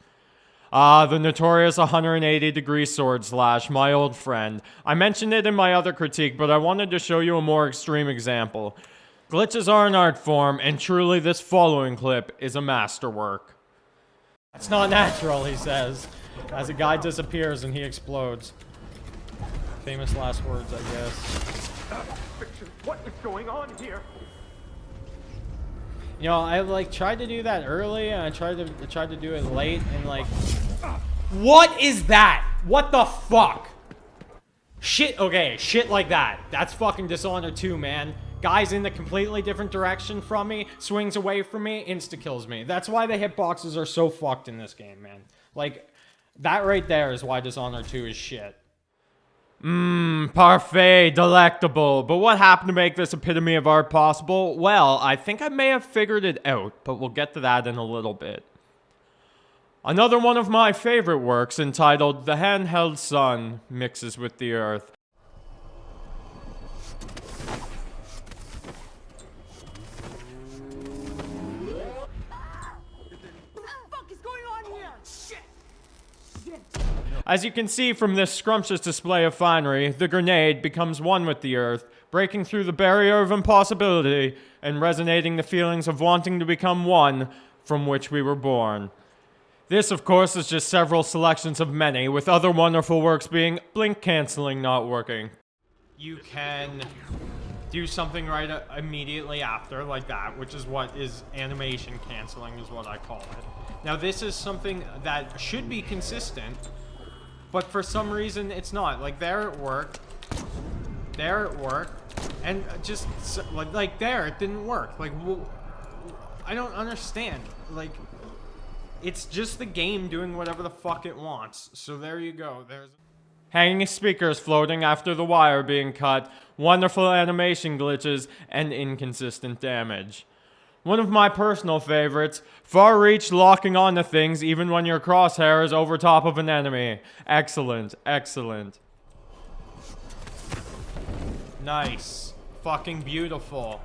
The notorious 180-degree sword slash, my old friend. I mentioned it in my other critique, but I wanted to show you a more extreme example. Glitches are an art form, and truly this following clip is a masterwork. That's not natural, he says, as a guy disappears and he explodes. Famous last words, I guess. What is going on here? You know, I tried to do that early, and I tried to do it late, and what is that? What the fuck? Shit, okay, shit like that. That's fucking Dishonored 2, man. Guy's in a completely different direction from me, swings away from me, insta-kills me. That's why the hitboxes are so fucked in this game, man. Like, that right there is why Dishonored 2 is shit. Parfait, delectable. But what happened to make this epitome of art possible? Well, I think I may have figured it out, but we'll get to that in a little bit. Another one of my favorite works, entitled The Handheld Sun, mixes with the earth. As you can see from this scrumptious display of finery, the grenade becomes one with the earth, breaking through the barrier of impossibility and resonating the feelings of wanting to become one from which we were born. This, of course, is just several selections of many, with other wonderful works being blink canceling not working. You can do something right immediately after, like that, which is what is animation canceling, is what I call it. Now, this is something that should be consistent, but for some reason it's not. Like, there it worked, and just like there it didn't work. Like, I don't understand. Like, it's just the game doing whatever the fuck it wants. So there you go. hanging speakers floating after the wire being cut, wonderful animation glitches, and inconsistent damage. One of my personal favorites, far reach locking onto things even when your crosshair is over top of an enemy. Excellent, excellent. Nice. Fucking beautiful.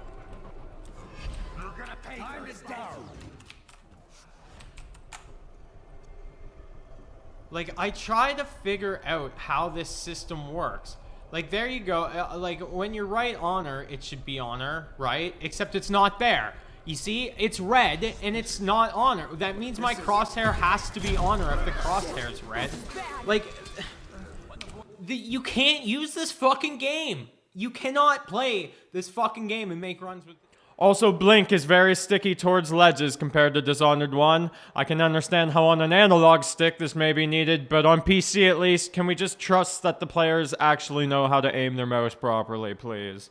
Like, I try to figure out how this system works. Like, there you go. Like, when you write honor, it should be honor, right? Except it's not there. You see? It's red, and it's not honor. That means my crosshair has to be honor if the crosshair is red. Like, you can't use this fucking game. You cannot play this fucking game and make runs with... Also, Blink is very sticky towards ledges compared to Dishonored 1. I can understand how on an analog stick this may be needed, but on PC at least, can we just trust that the players actually know how to aim their mouse properly, please?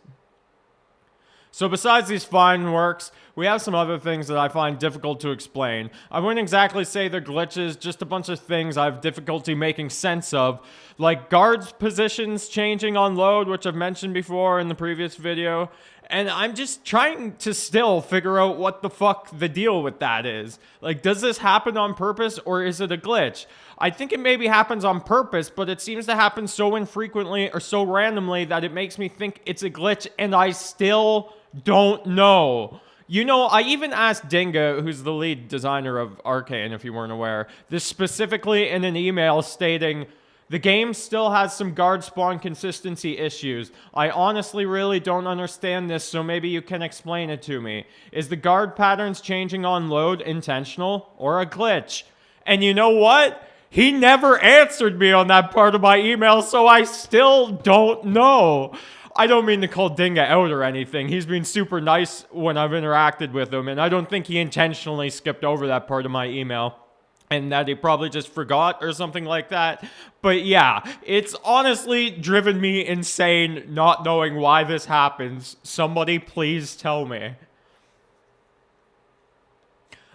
So besides these fine works, we have some other things that I find difficult to explain. I wouldn't exactly say they're glitches, just a bunch of things I have difficulty making sense of, like guards' positions changing on load, which I've mentioned before in the previous video, and I'm just trying to still figure out what the fuck the deal with that is. Like, does this happen on purpose, or is it a glitch? I think it maybe happens on purpose, but it seems to happen so infrequently or so randomly that it makes me think it's a glitch, and I still don't know. You know, I even asked Dinga, who's the lead designer of Arcane, if you weren't aware, this specifically in an email stating, the game still has some guard spawn consistency issues. I honestly really don't understand this, so maybe you can explain it to me. Is the guard patterns changing on load intentional or a glitch? And you know what? He never answered me on that part of my email, so I still don't know. I don't mean to call Dinga out or anything. He's been super nice when I've interacted with him, and I don't think he intentionally skipped over that part of my email, and that he probably just forgot or something like that. But yeah, it's honestly driven me insane not knowing why this happens. Somebody please tell me.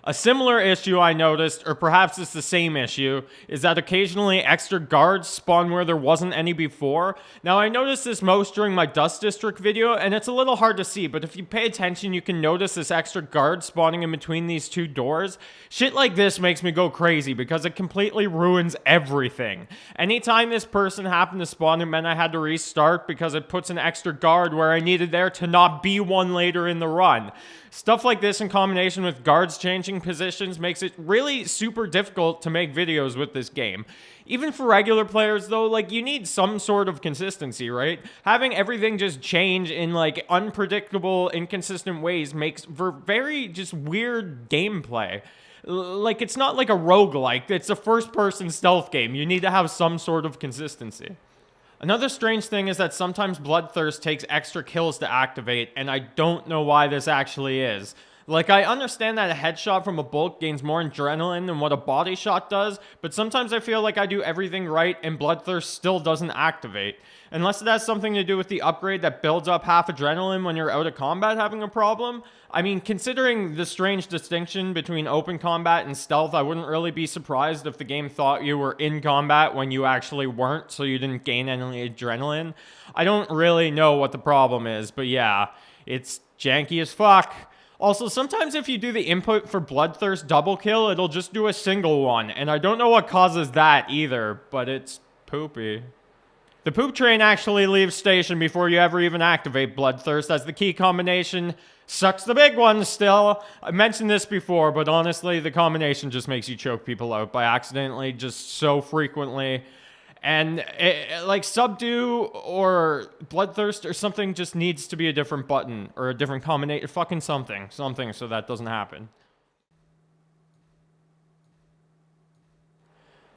A similar issue I noticed, or perhaps it's the same issue, is that occasionally extra guards spawn where there wasn't any before. Now, I noticed this most during my Dust District video, and it's a little hard to see, but if you pay attention, you can notice this extra guard spawning in between these two doors. Shit like this makes me go crazy, because it completely ruins everything. Anytime this person happened to spawn, it meant I had to restart, because it puts an extra guard where I needed there to not be one later in the run. Stuff like this in combination with guards changing positions makes it really super difficult to make videos with this game. Even for regular players though, like, you need some sort of consistency, right? Having everything just change in like unpredictable, inconsistent ways makes for very just weird gameplay. Like, it's not like a roguelike, it's a first-person stealth game. You need to have some sort of consistency. Another strange thing is that sometimes Bloodthirst takes extra kills to activate, and I don't know why this actually is. Like, I understand that a headshot from a bolt gains more adrenaline than what a body shot does, but sometimes I feel like I do everything right and Bloodthirst still doesn't activate. Unless it has something to do with the upgrade that builds up half adrenaline when you're out of combat having a problem. I mean, considering the strange distinction between open combat and stealth, I wouldn't really be surprised if the game thought you were in combat when you actually weren't, so you didn't gain any adrenaline. I don't really know what the problem is, but yeah, it's janky as fuck. Also, sometimes if you do the input for Bloodthirst double kill, it'll just do a single one, and I don't know what causes that either, but it's poopy. The poop train actually leaves station before you ever even activate Bloodthirst, as the key combination sucks the big one still. I mentioned this before, but honestly, the combination just makes you choke people out by accidentally just so frequently. And like Subdue or Bloodthirst or something just needs to be a different button or a different combination, fucking something so that doesn't happen.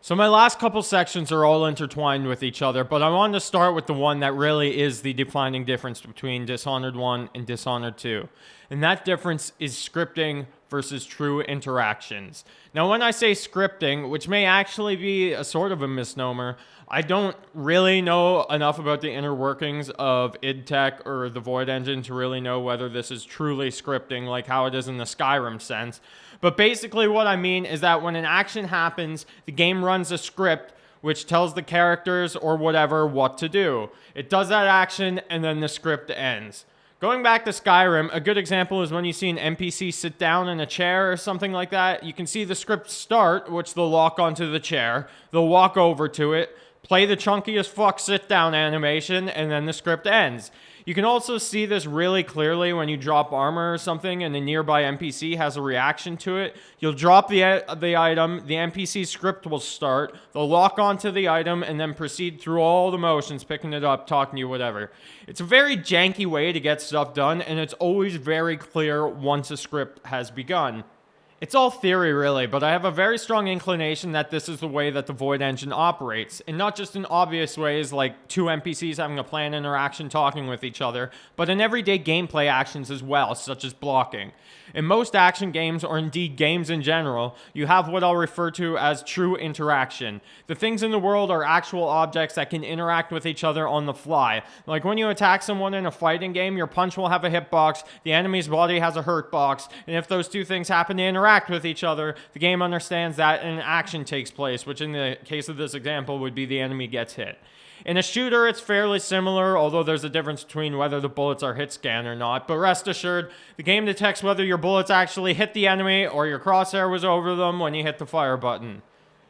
So my last couple sections are all intertwined with each other, but I wanted to start with the one that really is the defining difference between Dishonored 1 and Dishonored 2. And that difference is scripting versus true interactions. Now, when I say scripting, which may actually be a sort of a misnomer, I don't really know enough about the inner workings of id Tech or the Void Engine to really know whether this is truly scripting like how it is in the Skyrim sense. But basically what I mean is that when an action happens, the game runs a script which tells the characters or whatever what to do. It does that action, and then the script ends. Going back to Skyrim, a good example is when you see an NPC sit down in a chair or something like that. You can see the script start, which they'll lock onto the chair. They'll walk over to it, play the chunky as fuck sit down animation, and then the script ends. You can also see this really clearly when you drop armor or something and a nearby NPC has a reaction to it. You'll drop the item, the NPC script will start, they'll lock onto the item, and then proceed through all the motions, picking it up, talking to you, whatever. It's a very janky way to get stuff done, and it's always very clear once a script has begun. It's all theory, really, but I have a very strong inclination that this is the way that the Void engine operates, and not just in obvious ways like two NPCs having a planned interaction talking with each other, but in everyday gameplay actions as well, such as blocking. In most action games, or indeed games in general, you have what I'll refer to as true interaction. The things in the world are actual objects that can interact with each other on the fly. Like when you attack someone in a fighting game, your punch will have a hitbox, the enemy's body has a hurt box, and if those two things happen to interact with each other, the game understands that and an action takes place, which in the case of this example would be the enemy gets hit. In a shooter, it's fairly similar, although there's a difference between whether the bullets are hit scan or not. But rest assured, the game detects whether your bullets actually hit the enemy or your crosshair was over them when you hit the fire button.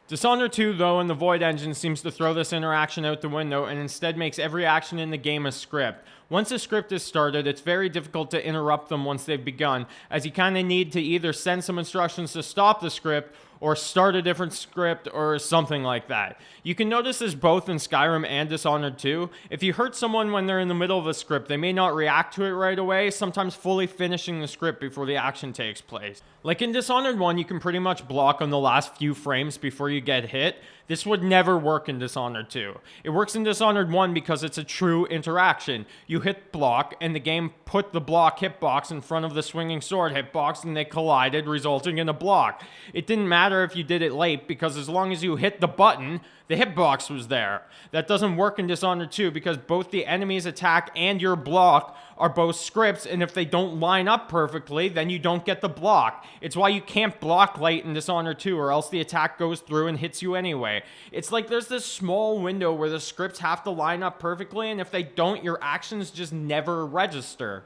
Dishonored 2, though, in the Void engine seems to throw this interaction out the window and instead makes every action in the game a script. Once a script is started, it's very difficult to interrupt them once they've begun, as you kind of need to either send some instructions to stop the script or start a different script or something like that. You can notice this both in Skyrim and Dishonored 2. If you hurt someone when they're in the middle of a script, they may not react to it right away, sometimes fully finishing the script before the action takes place. Like in Dishonored 1, you can pretty much block on the last few frames before you get hit. This would never work in Dishonored 2. It works in Dishonored 1 because it's a true interaction. You hit block, and the game put the block hitbox in front of the swinging sword hitbox, and they collided, resulting in a block. It didn't matter if you did it late, because as long as you hit the button, the hitbox was there. That doesn't work in Dishonored 2 because both the enemy's attack and your block are both scripts, and if they don't line up perfectly, then you don't get the block. It's why you can't block late in Dishonored 2, or else the attack goes through and hits you anyway. It's like there's this small window where the scripts have to line up perfectly, and if they don't, your actions just never register.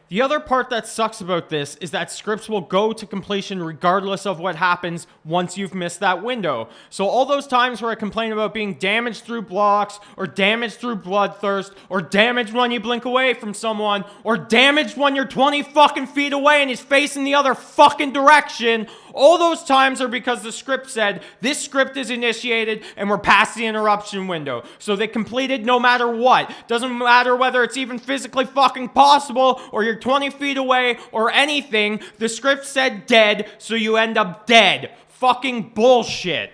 The other part that sucks about this is that scripts will go to completion regardless of what happens once you've missed that window. So all those times where I complain about being damaged through blocks, or damaged through bloodthirst, or damaged when you blink away from someone, or damaged when you're 20 fucking feet away and he's facing the other fucking direction, all those times are because the script said, this script is initiated and we're past the interruption window. So they completed no matter what. Doesn't matter whether it's even physically fucking possible, or you're 20 feet away, or anything. The script said dead, so you end up dead. Fucking bullshit.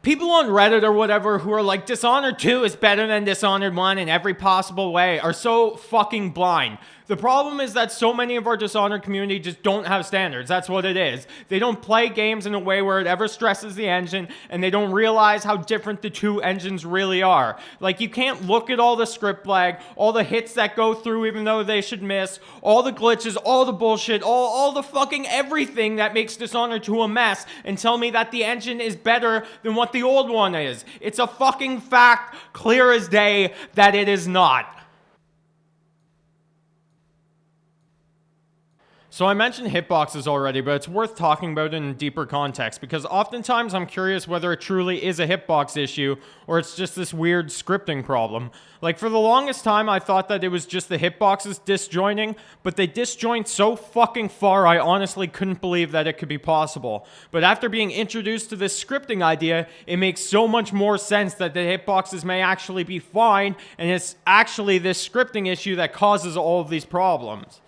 People on Reddit or whatever who are like, Dishonored 2 is better than Dishonored 1 in every possible way, are so fucking blind. The problem is that so many of our Dishonored community just don't have standards. That's what it is. They don't play games in a way where it ever stresses the engine, and they don't realize how different the two engines really are. Like, you can't look at all the script lag, all the hits that go through even though they should miss, all the glitches, all the bullshit, all the fucking everything that makes Dishonored 2 a mess, and tell me that the engine is better than what the old one is. It's a fucking fact, clear as day, that it is not. So I mentioned hitboxes already, but it's worth talking about it in a deeper context, because oftentimes I'm curious whether it truly is a hitbox issue, or it's just this weird scripting problem. Like, for the longest time, I thought that it was just the hitboxes disjointing, but they disjoint so fucking far, I honestly couldn't believe that it could be possible. But after being introduced to this scripting idea, it makes so much more sense that the hitboxes may actually be fine, and it's actually this scripting issue that causes all of these problems.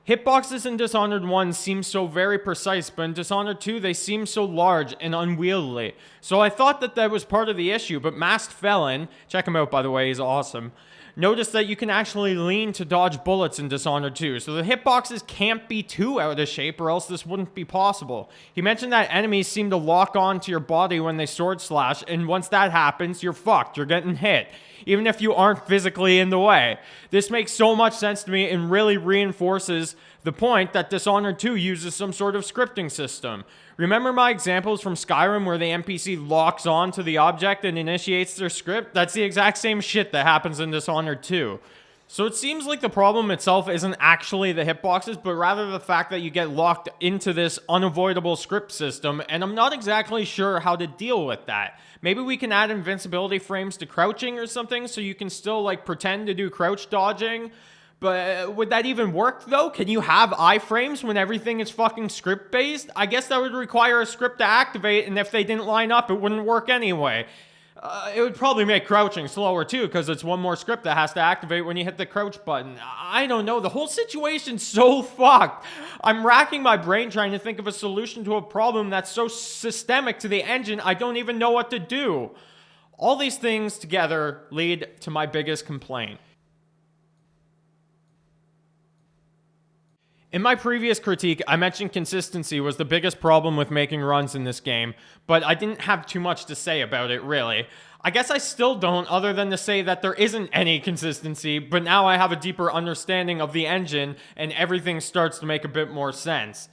Hitboxes in Dishonored 1 seem so very precise, but in Dishonored 2 they seem so large and unwieldy. So I thought that that was part of the issue, but Masked Felon, check him out by the way, he's awesome, noticed that you can actually lean to dodge bullets in Dishonored 2, so the hitboxes can't be too out of shape or else this wouldn't be possible. He mentioned that enemies seem to lock on to your body when they sword slash, and once that happens, you're fucked, you're getting hit, even if you aren't physically in the way. This makes so much sense to me and really reinforces the point that Dishonored 2 uses some sort of scripting system. Remember my examples from Skyrim where the NPC locks on to the object and initiates their script? That's the exact same shit that happens in Dishonored 2. So it seems like the problem itself isn't actually the hitboxes, but rather the fact that you get locked into this unavoidable script system, and I'm not exactly sure how to deal with that. Maybe we can add invincibility frames to crouching or something, so you can still, like, pretend to do crouch dodging. But would that even work, though? Can you have iframes when everything is fucking script-based? I guess that would require a script to activate, and if they didn't line up, it wouldn't work anyway. It would probably make crouching slower too, because it's one more script that has to activate when you hit the crouch button. I don't know, the whole situation's so fucked. I'm racking my brain trying to think of a solution to a problem that's so systemic to the engine, I don't even know what to do. All these things together lead to my biggest complaint. In my previous critique, I mentioned consistency was the biggest problem with making runs in this game, but I didn't have too much to say about it, really. I guess I still don't, other than to say that there isn't any consistency, but now I have a deeper understanding of the engine, and everything starts to make a bit more sense.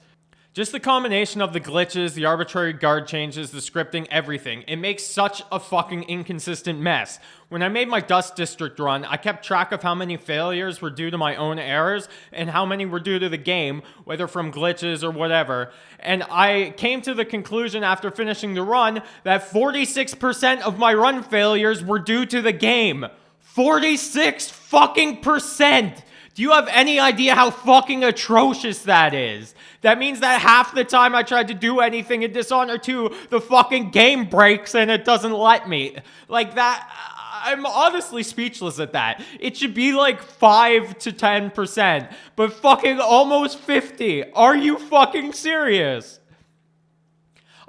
Just the combination of the glitches, the arbitrary guard changes, the scripting, everything. It makes such a fucking inconsistent mess. When I made my Dust District run, I kept track of how many failures were due to my own errors and how many were due to the game, whether from glitches or whatever. And I came to the conclusion after finishing the run that 46% of my run failures were due to the game. 46 fucking percent! Do you have any idea how fucking atrocious that is? That means that half the time I tried to do anything in Dishonored 2, the fucking game breaks and it doesn't let me. Like that, I'm honestly speechless at that. It should be like 5 to 10%, but fucking almost 50. Are you fucking serious?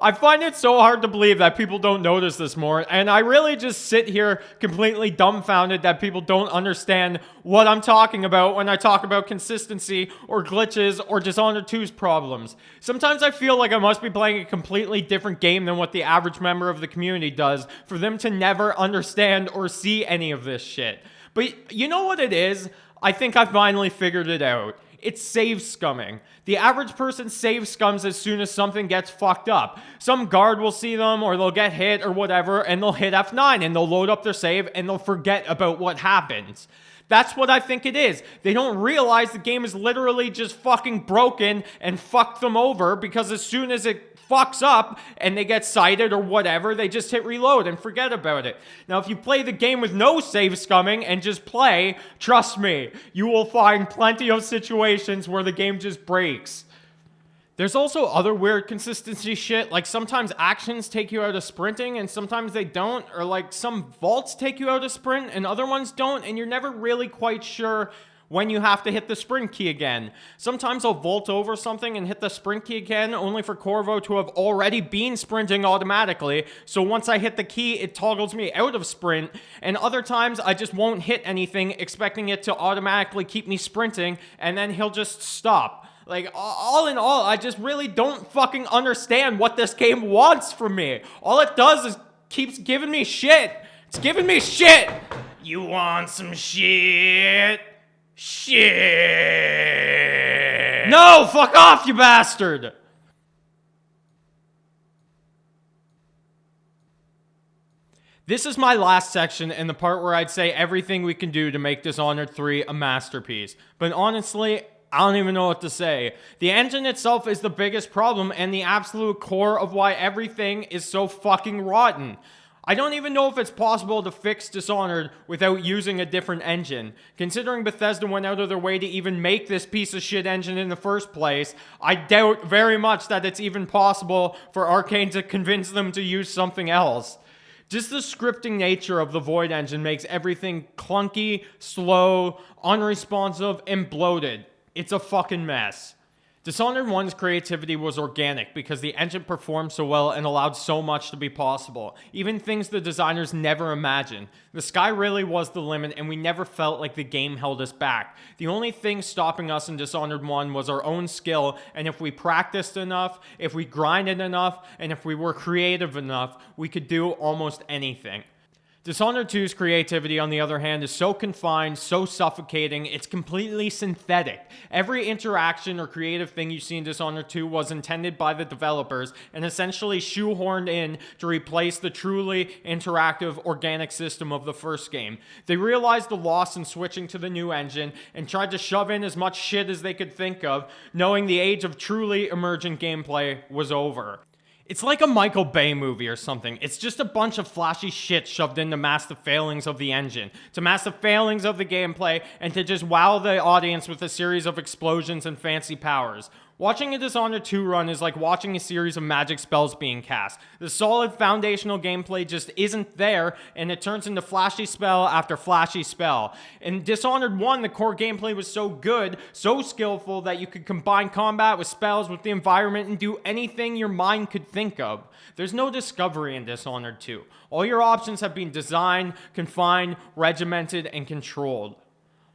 I find it so hard to believe that people don't notice this more, and I really just sit here completely dumbfounded that people don't understand what I'm talking about when I talk about consistency or glitches or Dishonored 2's problems. Sometimes I feel like I must be playing a completely different game than what the average member of the community does for them to never understand or see any of this shit. But you know what it is? I think I finally figured it out. It's save scumming. The average person save scums as soon as something gets fucked up. Some guard will see them, or they'll get hit, or whatever, and they'll hit F9, and they'll load up their save, and they'll forget about what happens. That's what I think it is. They don't realize the game is literally just fucking broken and fucked them over, because as soon as it fucks up and they get cited or whatever, they just hit reload and forget about it. Now, if you play the game with no save scumming and just play, trust me, you will find plenty of situations where the game just breaks. There's also other weird consistency shit, like sometimes actions take you out of sprinting and sometimes they don't, or like some vaults take you out of sprint and other ones don't, and you're never really quite sure when you have to hit the sprint key again. Sometimes I'll vault over something and hit the sprint key again, only for Corvo to have already been sprinting automatically, so once I hit the key, it toggles me out of sprint, and other times I just won't hit anything, expecting it to automatically keep me sprinting, and then he'll just stop. Like, all in all, I just really don't fucking understand what this game wants from me. All it does is keeps giving me shit. It's giving me shit. You want some shit? Shit. No, fuck off, you bastard. This is my last section and the part where I'd say everything we can do to make Dishonored 3 a masterpiece. But honestly, I don't even know what to say. The engine itself is the biggest problem and the absolute core of why everything is so fucking rotten. I don't even know if it's possible to fix Dishonored without using a different engine. Considering Bethesda went out of their way to even make this piece of shit engine in the first place, I doubt very much that it's even possible for Arcane to convince them to use something else. Just the scripting nature of the Void engine makes everything clunky, slow, unresponsive, and bloated. It's a fucking mess. Dishonored 1's creativity was organic because the engine performed so well and allowed so much to be possible, even things the designers never imagined. The sky really was the limit and we never felt like the game held us back. The only thing stopping us in Dishonored 1 was our own skill, and if we practiced enough, if we grinded enough, and if we were creative enough, we could do almost anything. Dishonored 2's creativity, on the other hand, is so confined, so suffocating, it's completely synthetic. Every interaction or creative thing you see in Dishonored 2 was intended by the developers and essentially shoehorned in to replace the truly interactive, organic system of the first game. They realized the loss in switching to the new engine and tried to shove in as much shit as they could think of, knowing the age of truly emergent gameplay was over. It's like a Michael Bay movie or something. It's just a bunch of flashy shit shoved in to mask the failings of the engine, to mask the failings of the gameplay, and to just wow the audience with a series of explosions and fancy powers. Watching a Dishonored 2 run is like watching a series of magic spells being cast. The solid foundational gameplay just isn't there, and it turns into flashy spell after flashy spell. In Dishonored 1, the core gameplay was so good, so skillful, that you could combine combat with spells with the environment and do anything your mind could think of. There's no discovery in Dishonored 2. All your options have been designed, confined, regimented, and controlled.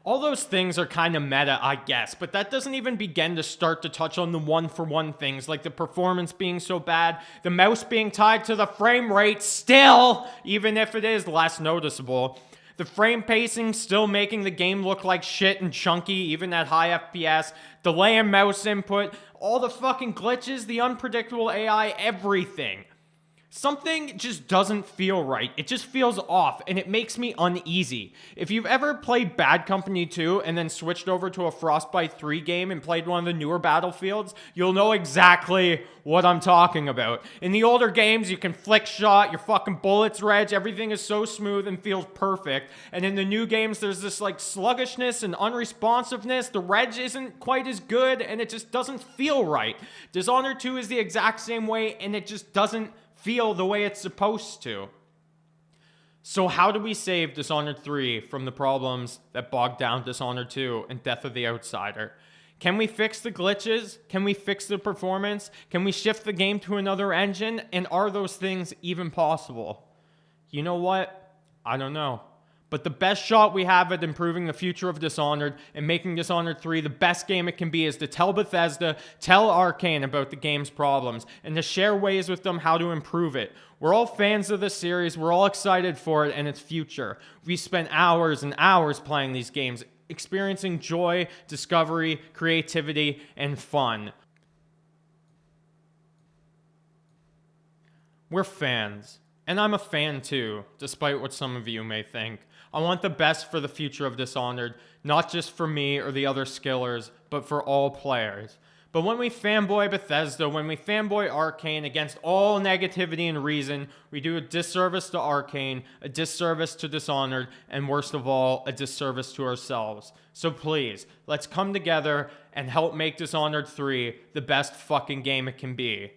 All those things are kind of meta, I guess, but that doesn't even begin to start to touch on the one-for-one things, like the performance being so bad, the mouse being tied to the frame rate still, even if it is less noticeable, the frame pacing still making the game look like shit and chunky, even at high FPS, delay in mouse input, all the fucking glitches, the unpredictable AI, everything. Something just doesn't feel right. It just feels off, and it makes me uneasy. If you've ever played Bad Company 2 and then switched over to a Frostbite 3 game and played one of the newer Battlefields, you'll know exactly what I'm talking about. In the older games, you can flick shot, your fucking bullets reg, everything is so smooth and feels perfect. And in the new games, there's this like sluggishness and unresponsiveness. The reg isn't quite as good, and it just doesn't feel right. Dishonored 2 is the exact same way, and it just doesn't feel the way it's supposed to. So how do we save Dishonored 3 from the problems that bogged down Dishonored 2 and Death of the Outsider? Can we fix the glitches? Can we fix the performance? Can we shift the game to another engine? And are those things even possible? You know what? I don't know. But the best shot we have at improving the future of Dishonored and making Dishonored 3 the best game it can be is to tell Bethesda, tell Arcane about the game's problems, and to share ways with them how to improve it. We're all fans of the series, we're all excited for it and its future. We spent hours and hours playing these games, experiencing joy, discovery, creativity, and fun. We're fans. And I'm a fan too, despite what some of you may think. I want the best for the future of Dishonored, not just for me or the other skillers, but for all players. But when we fanboy Bethesda, when we fanboy Arcane against all negativity and reason, we do a disservice to Arcane, a disservice to Dishonored, and worst of all, a disservice to ourselves. So please, let's come together and help make Dishonored 3 the best fucking game it can be.